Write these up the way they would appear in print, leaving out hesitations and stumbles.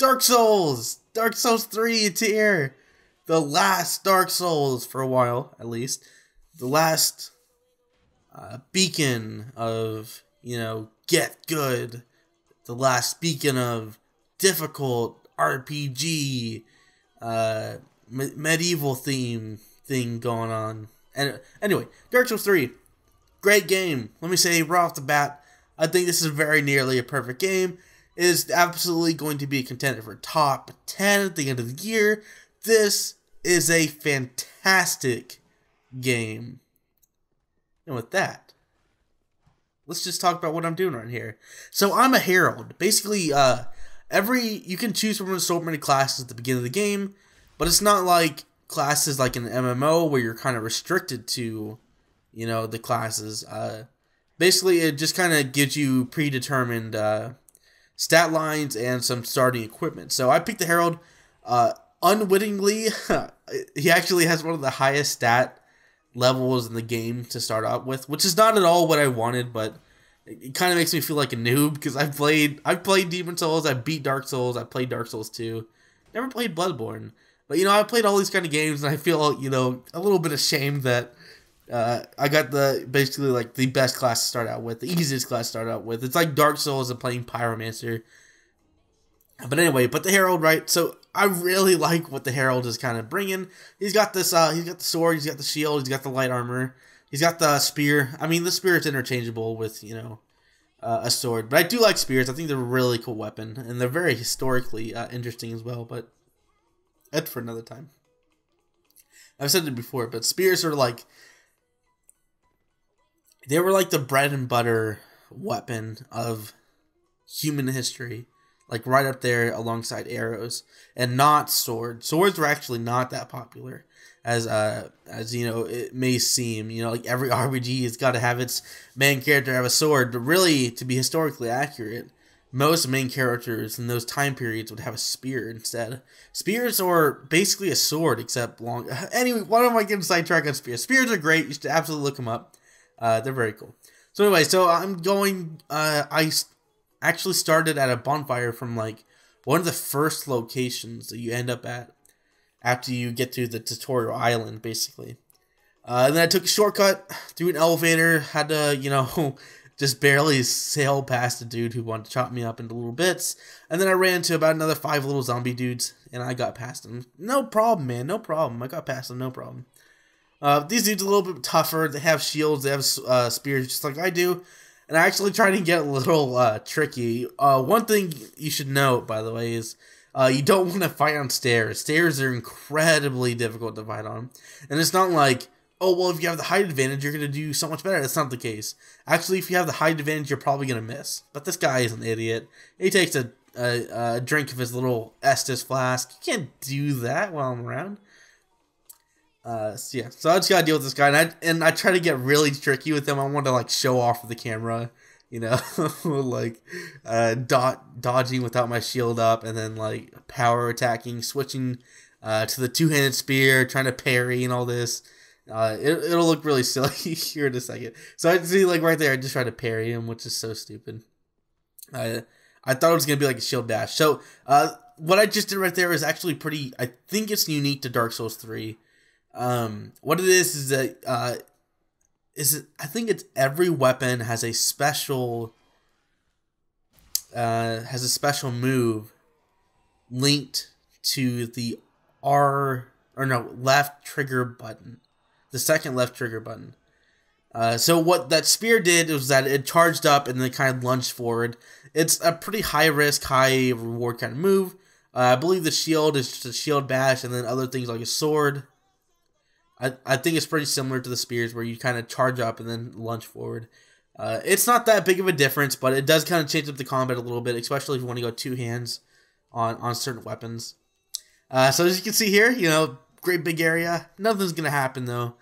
Dark Souls! Dark Souls 3, it's here! The last Dark Souls, for a while, at least. The last beacon of, get good. The last beacon of difficult RPG, medieval thing going on. And anyway, Dark Souls 3, great game. Let me say right off the bat, I think this is very nearly a perfect game. It is absolutely going to be a contender for top 10 at the end of the year. This is a fantastic game. And with that, let's just talk about what I'm doing right here. So I'm a herald. Basically, you can choose from an assortment of classes at the beginning of the game, but it's not like classes like in an MMO where you're kind of restricted to, the classes. Basically, it just kind of gives you predetermined stat lines and some starting equipment. So I picked the herald unwittingly. He actually has one of the highest stat levels in the game to start out with, which is not at all what I wanted, but it kind of makes me feel like a noob because I've played Demon Souls, I beat Dark Souls, I played Dark Souls 2, never played Bloodborne. But I've played all these kind of games, and I feel a little bit ashamed that I got basically like the best class to start out with, the easiest class to start out with. It's like Dark Souls and playing Pyromancer. But anyway, the Herald, right? So I really like what the Herald is kind of bringing. He's got this, he's got the sword, he's got the shield, he's got the light armor, he's got the spear. I mean, the spear is interchangeable with, a sword. But I do like spears. I think they're a really cool weapon, and they're very historically interesting as well. But that's for another time. I've said it before, but spears are like, they were like the bread and butter weapon of human history. Like right up there alongside arrows, and not swords. Swords were actually not that popular as it may seem. Like every RPG has got to have its main character have a sword, but really, to be historically accurate, most main characters in those time periods would have a spear instead. Spears are basically a sword, except long. Anyway, why am I getting sidetracked on spears? Spears are great. You should absolutely look them up. They're very cool. So anyway, I'm going. I actually started at a bonfire from like one of the first locations that you end up at after you get to the tutorial island, basically. And then I took a shortcut through an elevator, had to, just barely sail past a dude who wanted to chop me up into little bits. And then I ran into about another 5 little zombie dudes, and I got past them. No problem, man, no problem. I got past them, no problem. These dudes are a little bit tougher. They have shields, they have spears just like I do. And I actually tried to get a little tricky. One thing you should note, by the way, is you don't want to fight on stairs. Stairs are incredibly difficult to fight on. And it's not like, oh, well, if you have the height advantage, you're going to do so much better. That's not the case. Actually, if you have the height advantage, you're probably going to miss. But this guy is an idiot. He takes a drink of his little Estus flask. You can't do that while I'm around. So I just gotta deal with this guy, and I try to get really tricky with him. I want to like show off for the camera, like dodging without my shield up, and then like power attacking, switching to the two-handed spear, trying to parry and all this. It'll look really silly here in a second. So I see like right there, I just tried to parry him, which is so stupid. I thought it was gonna be like a shield dash. So what I just did right there is actually pretty. I think it's unique to Dark Souls 3. What it is that I think it's every weapon has a special move linked to the left trigger button, the second left trigger button. So what that spear did was that it charged up and then kind of lunged forward. It's a pretty high risk, high reward kind of move. I believe the shield is just a shield bash, and then other things like a sword. I think it's pretty similar to the spears where you kind of charge up and then lunge forward. It's not that big of a difference, but it does kind of change up the combat a little bit, especially if you want to go two hands on certain weapons. So as you can see here, great big area. Nothing's going to happen though.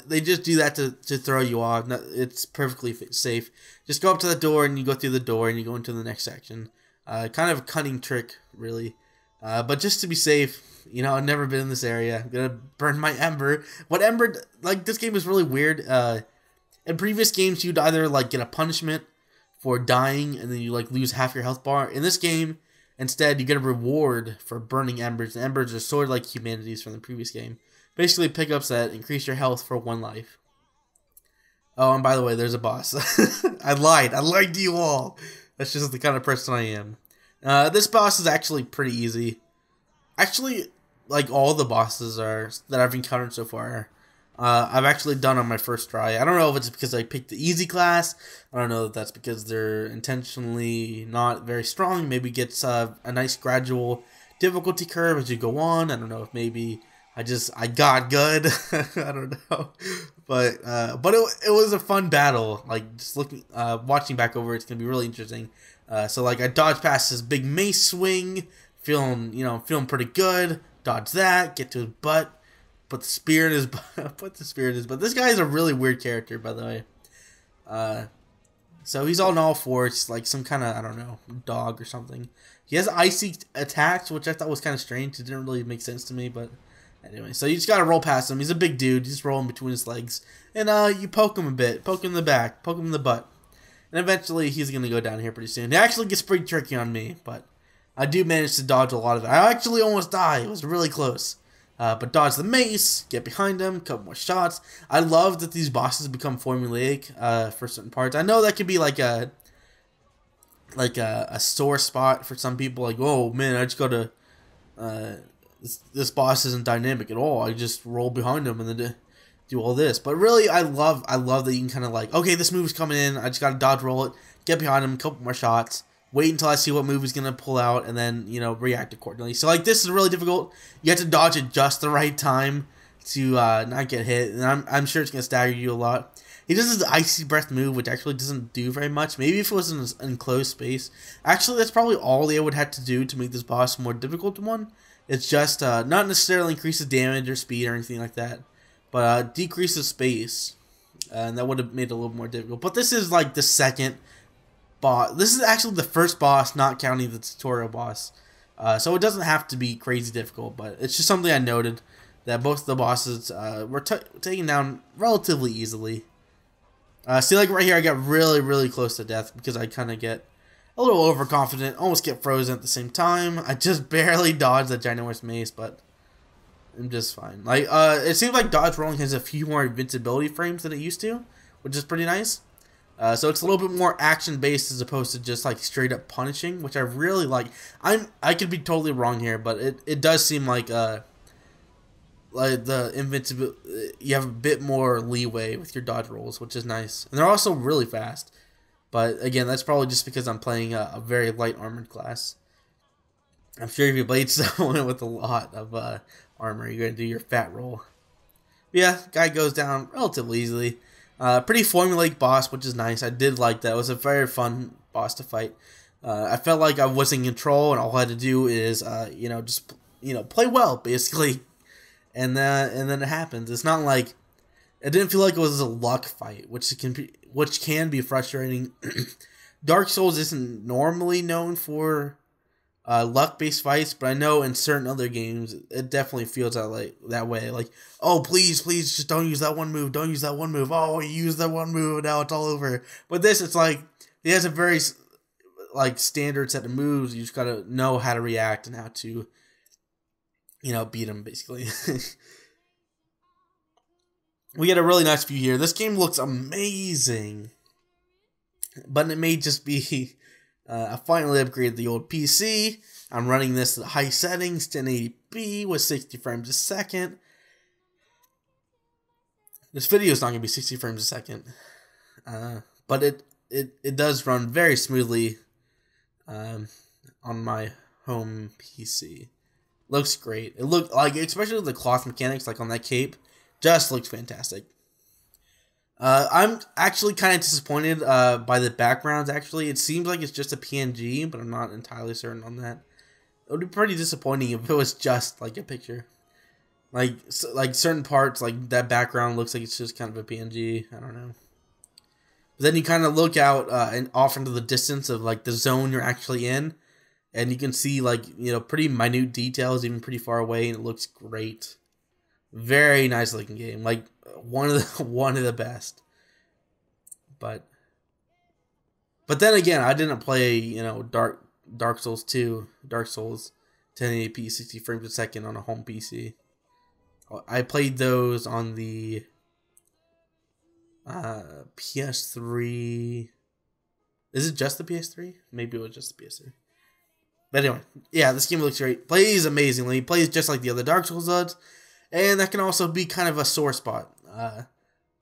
They just do that to throw you off. It's perfectly safe. Just go up to the door and you go through the door and you go into the next section. Kind of a cunning trick, really. But just to be safe, I've never been in this area. I'm gonna burn my Ember. What Ember, like, this game is really weird. In previous games, you'd either, like, get a punishment for dying, and then you, like, lose half your health bar. In this game, Instead, you get a reward for burning embers. And embers are sort of like humanities from the previous game. Basically, pickups that increase your health for 1 life. Oh, and by the way, there's a boss. I lied to you all. That's just the kind of person I am. This boss is actually pretty easy. Actually, like all the bosses that I've encountered so far, I've actually done on my first try. I don't know if it's because I picked the easy class. I don't know if that's because they're intentionally not very strong. Maybe it gets a nice gradual difficulty curve as you go on. I don't know if maybe I got good. I don't know, but it was a fun battle. Like just watching back over, it's gonna be really interesting. So like I dodged past this big mace swing, feeling pretty good. Dodge that, get to his butt, put the spear in his butt. This guy is a really weird character, by the way. So he's on all fours, like some kind of, I don't know, dog or something. He has icy attacks, which I thought was kind of strange. It didn't really make sense to me, but anyway. So you just gotta roll past him. He's a big dude. You just roll in between his legs, and you poke him a bit, poke him in the back, poke him in the butt, and eventually he's gonna go down here pretty soon. He actually gets pretty tricky on me, but I do manage to dodge a lot of it. I actually almost died. It was really close. But dodge the mace, get behind him, couple more shots. I love that these bosses become formulaic for certain parts. I know that could be like a sore spot for some people. Like, oh man, I just got to this boss isn't dynamic at all. I just roll behind him and then do all this. But really, I love that you can kind of like, okay, this move is coming in. I just got to dodge roll it, get behind him, couple more shots. Wait until I see what move he's going to pull out, and then, react accordingly. So, like, this is really difficult. You have to dodge at just the right time to not get hit, and I'm sure it's going to stagger you a lot. He does his Icy Breath move, which actually doesn't do very much. Maybe if it was in an enclosed space. Actually, that's probably all they would have to do to make this boss a more difficult one. It's just not necessarily increase the damage or speed or anything like that, but decrease the space, and that would have made it a little more difficult. But this is, like, the second boss. This is actually the first boss, not counting the tutorial boss. So it doesn't have to be crazy difficult, but it's just something I noted, that both of the bosses were taken down relatively easily. See, like right here, I got really, really close to death because I kind of get a little overconfident, almost get frozen at the same time. I just barely dodged the ginormous mace, but I'm just fine. Like, it seems like dodge rolling has a few more invincibility frames than it used to, which is pretty nice. So it's a little bit more action-based as opposed to just like straight-up punishing, which I really like. I could be totally wrong here, but it does seem like the invincibility, you have a bit more leeway with your dodge rolls, which is nice. And they're also really fast. But again, that's probably just because I'm playing a very light armored class. I'm sure if you played someone with a lot of armor, you're going to do your fat roll. But yeah, guy goes down relatively easily. Pretty formulaic boss, which is nice. I did like that. It was a very fun boss to fight. I felt like I was in control, and all I had to do is, just play well, basically. And then it happens. It's not like it didn't feel like it was a luck fight, which can be frustrating. Dark Souls isn't normally known for luck-based fights, but I know in certain other games it definitely feels that way. Like, oh, please, just don't use that one move. Don't use that one move. Oh, you used that one move. Now it's all over. But this, it's like he has a very standard set of moves. You just gotta know how to react and how to, beat him basically. We get a really nice view here. This game looks amazing, but it may just be. I finally upgraded the old PC. I'm running this at high settings, 1080p with 60 frames a second. This video is not going to be 60 frames a second, but it does run very smoothly on my home PC. Looks great. It looked like, especially the cloth mechanics, like on that cape, just looks fantastic. I'm actually kind of disappointed by the backgrounds, actually. It seems like it's just a PNG, but I'm not entirely certain on that. It would be pretty disappointing if it was just like a picture. Like certain parts, like that background looks like it's just kind of a PNG. I don't know. But then you kind of look out and off into the distance of like the zone you're actually in, and you can see pretty minute details even pretty far away, and it looks great. Very nice looking game. Like one of the best. But then again, I didn't play, Dark Souls 2, Dark Souls 1080p 60 frames a second on a home PC. I played those on the PS3. Is it just the PS3? Maybe it was just the PS3. But anyway, yeah, this game looks great. Plays amazingly. Plays just like the other Dark Souls does. And that can also be kind of a sore spot.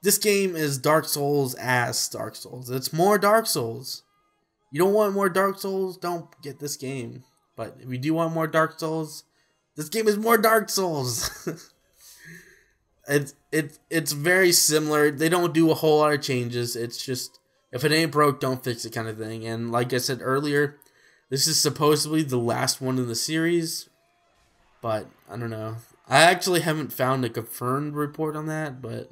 This game is Dark Souls as Dark Souls. It's more Dark Souls. You don't want more Dark Souls? Don't get this game. But if you do want more Dark Souls, this game is more Dark Souls. It's very similar. They don't do a whole lot of changes. It's just, if it ain't broke, don't fix it kind of thing. And like I said earlier, this is supposedly the last one in the series. But I don't know. I actually haven't found a confirmed report on that, but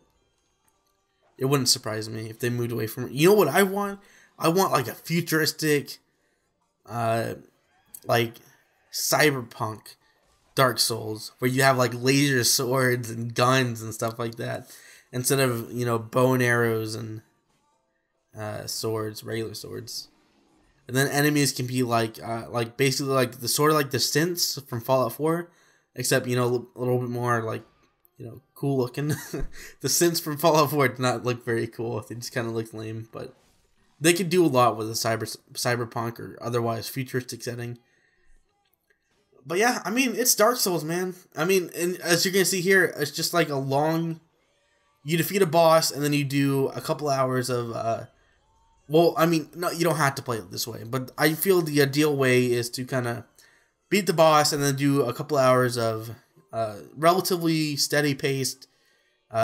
it wouldn't surprise me if they moved away from it. You know what I want? I want like a futuristic, like cyberpunk Dark Souls, where you have like laser swords and guns and stuff like that, instead of, you know, bow and arrows and swords, regular swords. And then enemies can be like basically like the sort of like the synths from Fallout 4, except, you know, a little bit more like, you know, cool looking. The synths from Fallout 4 do not look very cool. They just kind of look lame, but they could do a lot with a cyberpunk or otherwise futuristic setting. But yeah, I mean, it's Dark Souls, man. I mean, and as you're going to see here, it's just like a long, you defeat a boss and then you do a couple hours of, well, I mean, no, you don't have to play it this way, but I feel the ideal way is to kind of beat the boss and then do a couple hours of relatively steady paced,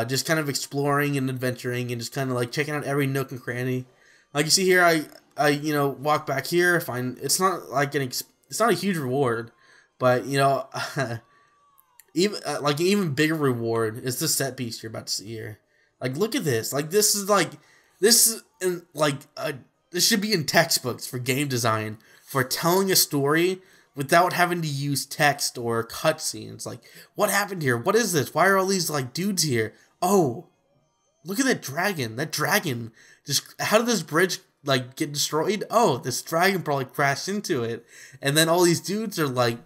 just kind of exploring and adventuring and just kind of like checking out every nook and cranny. Like you see here, I you know, walk back here, find, it's not like it's not a huge reward, but, you know, even like an even bigger reward is the set piece you're about to see here. Like, look at this. Like, this should be in textbooks for game design, for telling a story without having to use text or cutscenes. Like, what happened here? What is this? Why are all these like dudes here? Oh, look at that dragon. That dragon just, how did this bridge like get destroyed? Oh, this dragon probably crashed into it. And then all these dudes are like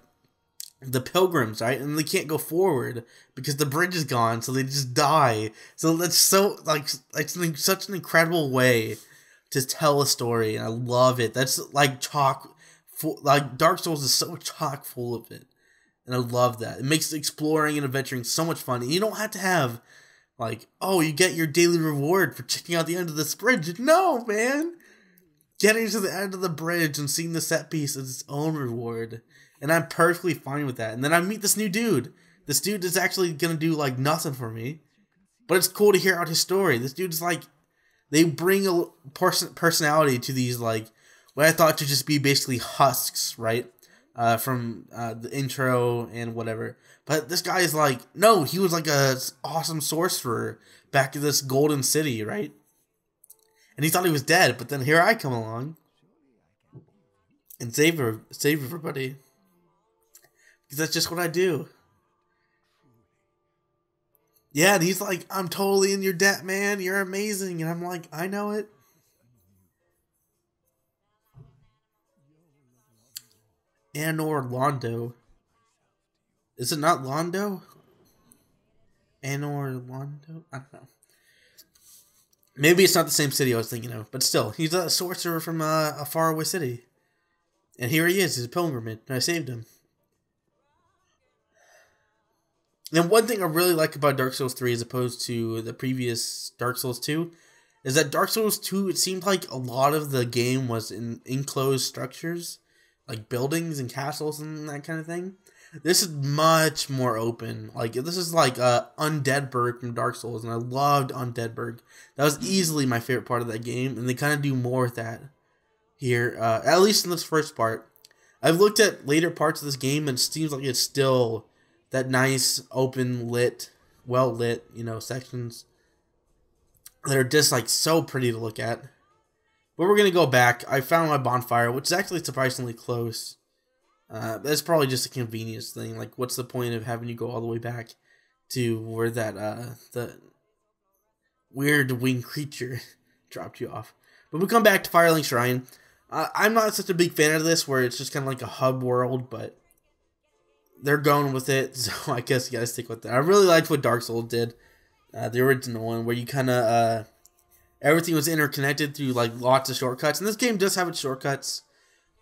the pilgrims, right? And they can't go forward because the bridge is gone, so they just die. So that's so like such an incredible way to tell a story, and I love it. That's like chock full, like Dark Souls is so chock full of it, and I love that. It makes exploring and adventuring so much fun. And you don't have to have like, oh, you get your daily reward for checking out the end of this bridge. No, man. Getting to the end of the bridge and seeing the set piece is its own reward. And I'm perfectly fine with that. And then I meet this new dude. This dude is actually going to do like nothing for me. But it's cool to hear out his story. This dude's like, they bring a personality to these like, what I thought to just be basically husks, right? From the intro and whatever. But this guy is like, no, he was like a awesome sorcerer back in this golden city, right? And he thought he was dead, but then here I come along and save everybody. Because that's just what I do. Yeah, and he's like, I'm totally in your debt, man. You're amazing. And I'm like, I know it. Anor Londo. Is it not Londo? Anor Londo? I don't know. Maybe it's not the same city I was thinking of, but still, he's a sorcerer from a faraway city. And here he is, he's a pilgrimage, and I saved him. And one thing I really like about Dark Souls 3 as opposed to the previous Dark Souls 2 is that Dark Souls 2, it seemed like a lot of the game was in enclosed structures, like buildings and castles and that kind of thing. This is much more open. Like, this is like Undeadburg from Dark Souls, and I loved Undeadburg. That was easily my favorite part of that game, and they kind of do more with that here, at least in this first part. I've looked at later parts of this game, and it seems like it's still that nice, open, lit, well-lit, you know, sections that are just, like, so pretty to look at. But we're going to go back. I found my bonfire, which is actually surprisingly close. That's probably just a convenience thing. Like, what's the point of having you go all the way back to where that, the weird winged creature dropped you off? But we come back to Firelink Shrine. I'm not such a big fan of this, where it's just kind of like a hub world, but they're going with it, so I guess you gotta stick with it. I really liked what Dark Souls did, the original one, where you kind of everything was interconnected through like lots of shortcuts. And this game does have its shortcuts,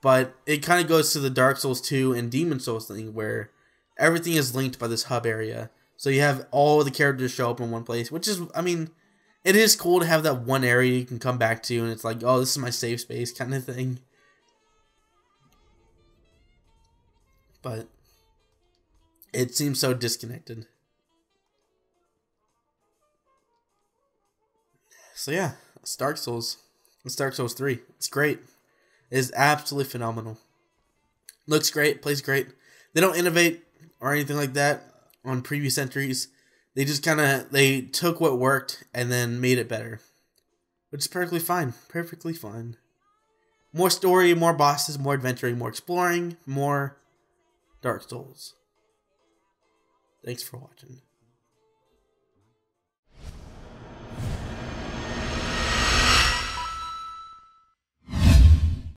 but it kind of goes to the Dark Souls 2 and Demon Souls thing, where everything is linked by this hub area. So you have all of the characters show up in one place, which is, I mean, it is cool to have that one area you can come back to, and it's like, oh, this is my safe space kind of thing. But it seems so disconnected. So yeah, it's Dark Souls. It's Dark Souls 3. It's great. It is absolutely phenomenal. Looks great, plays great. They don't innovate or anything like that on previous entries. They just they took what worked and then made it better. Which is perfectly fine. Perfectly fine. More story, more bosses, more adventuring, more exploring, more Dark Souls. Thanks for watching.